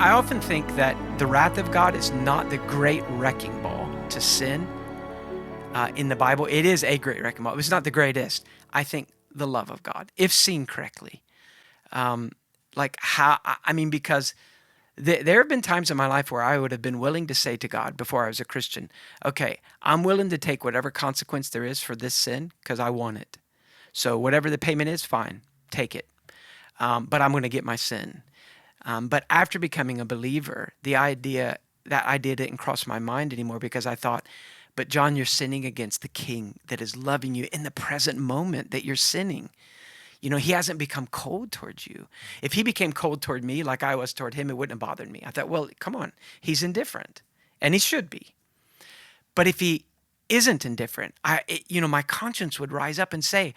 I often think that the wrath of God is not the great wrecking ball to sin in the Bible. It is a great wrecking ball. It's not the greatest. I think the love of God, if seen correctly. Because there have been times in my life where I would have been willing to say to God before I was a Christian, okay, I'm willing to take whatever consequence there is for this sin because I want it. So whatever the payment is, fine, take it. But I'm going to get my sin. But after becoming a believer, that idea didn't cross my mind anymore because I thought, but John, you're sinning against the King that is loving you in the present moment that you're sinning. You know, he hasn't become cold towards you. If he became cold toward me like I was toward him, it wouldn't have bothered me. I thought, well, come on, he's indifferent, and he should be. But if he isn't indifferent, my conscience would rise up and say,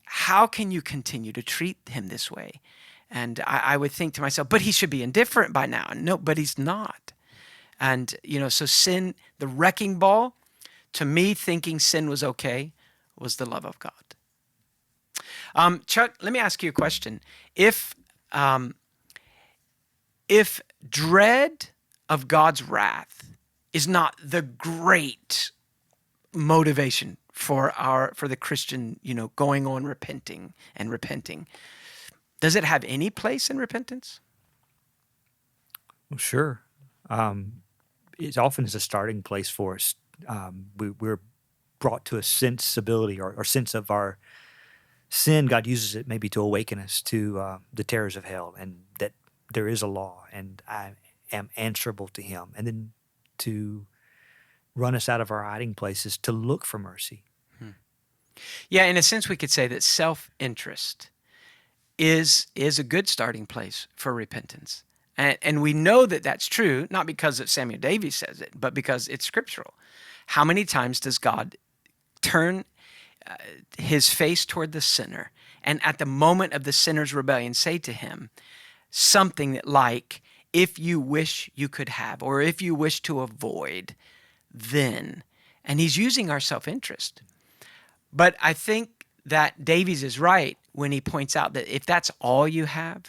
how can you continue to treat him this way? And I would think to myself, but he should be indifferent by now. No, but he's not. And, so sin, the wrecking ball, to me, thinking sin was okay, was the love of God. Chuck, let me ask you a question. If dread of God's wrath is not the great motivation for the Christian, going on repenting, does it have any place in repentance? Well, sure. It often is a starting place for us. We're brought to a sensibility or sense of our sin. God uses it maybe to awaken us to the terrors of hell and that there is a law and I am answerable to him. And then to run us out of our hiding places to look for mercy. Yeah, in a sense, we could say that self-interest is a good starting place for repentance. And we know that that's true, not because of Samuel Davies says it, but because it's scriptural. How many times does God turn his face toward the sinner and at the moment of the sinner's rebellion say to him something like, if you wish you could have, or if you wish to avoid, then. And he's using our self-interest. But I think that Davies is right when he points out that if that's all you have,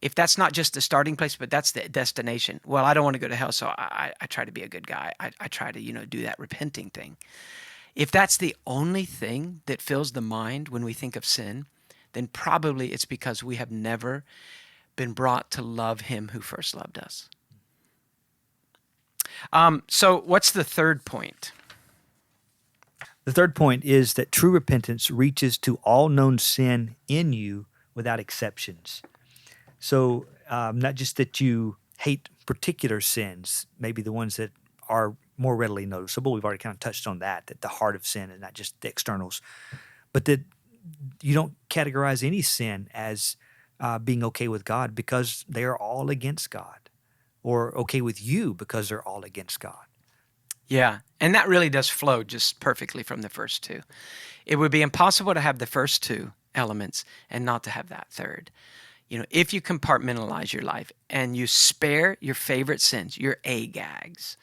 if that's not just the starting place, but that's the destination. Well, I don't want to go to hell, so I try to be a good guy. I try to, do that repenting thing. If that's the only thing that fills the mind when we think of sin, then probably it's because we have never been brought to love him who first loved us. So what's the third point? The third point is that true repentance reaches to all known sin in you without exceptions. So not just that you hate particular sins, maybe the ones that are more readily noticeable. We've already kind of touched on that the heart of sin is not just the externals, but that you don't categorize any sin as being okay with God because they are all against God, or okay with you because they're all against God. Yeah, and that really does flow just perfectly from the first two. It would be impossible to have the first two elements and not to have that third. If you compartmentalize your life and you spare your favorite sins, your Agags,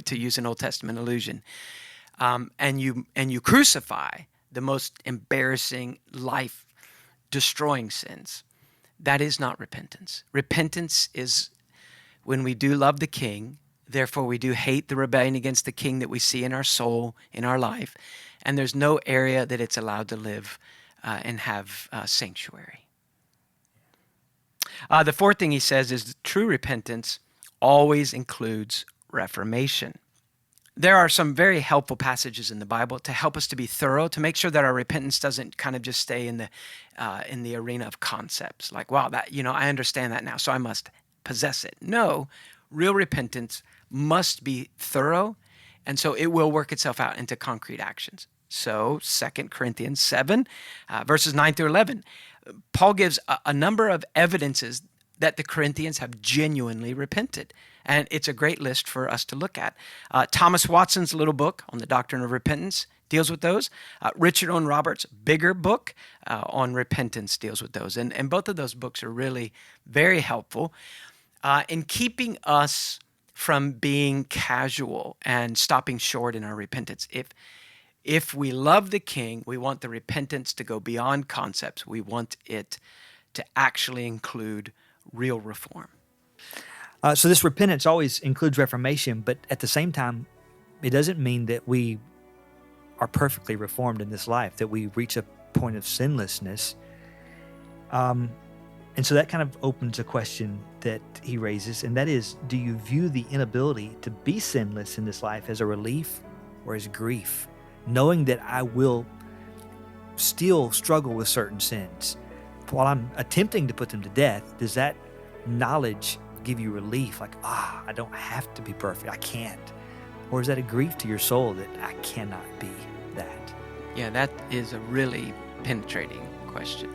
to use an Old Testament allusion, and you crucify the most embarrassing, life-destroying sins, that is not repentance. Repentance is when we do love the King, therefore we do hate the rebellion against the King that we see in our soul, in our life, and there's no area that it's allowed to live and have sanctuary. The fourth thing he says is true repentance always includes reformation. There are some very helpful passages in the Bible to help us to be thorough, to make sure that our repentance doesn't kind of just stay in the arena of concepts. Like, wow, that I understand that now, so I must possess it. No, real repentance must be thorough, and so it will work itself out into concrete actions. So 2 Corinthians 7, verses 9 through 11, Paul gives a number of evidences that the Corinthians have genuinely repented. And it's a great list for us to look at. Thomas Watson's little book on the doctrine of repentance deals with those. Richard Owen Roberts' bigger book on repentance deals with those. And both of those books are really very helpful in keeping us from being casual and stopping short in our repentance. If we love the King, we want the repentance to go beyond concepts. We want it to actually include real reform. So this repentance always includes reformation, but at the same time, it doesn't mean that we are perfectly reformed in this life, that we reach a point of sinlessness. And so that kind of opens a question that he raises, and that is, do you view the inability to be sinless in this life as a relief or as grief? Knowing that I will still struggle with certain sins while I'm attempting to put them to death, does that knowledge give you relief? Like, I don't have to be perfect. I can't. Or is that a grief to your soul that I cannot be that? Yeah, that is a really penetrating question.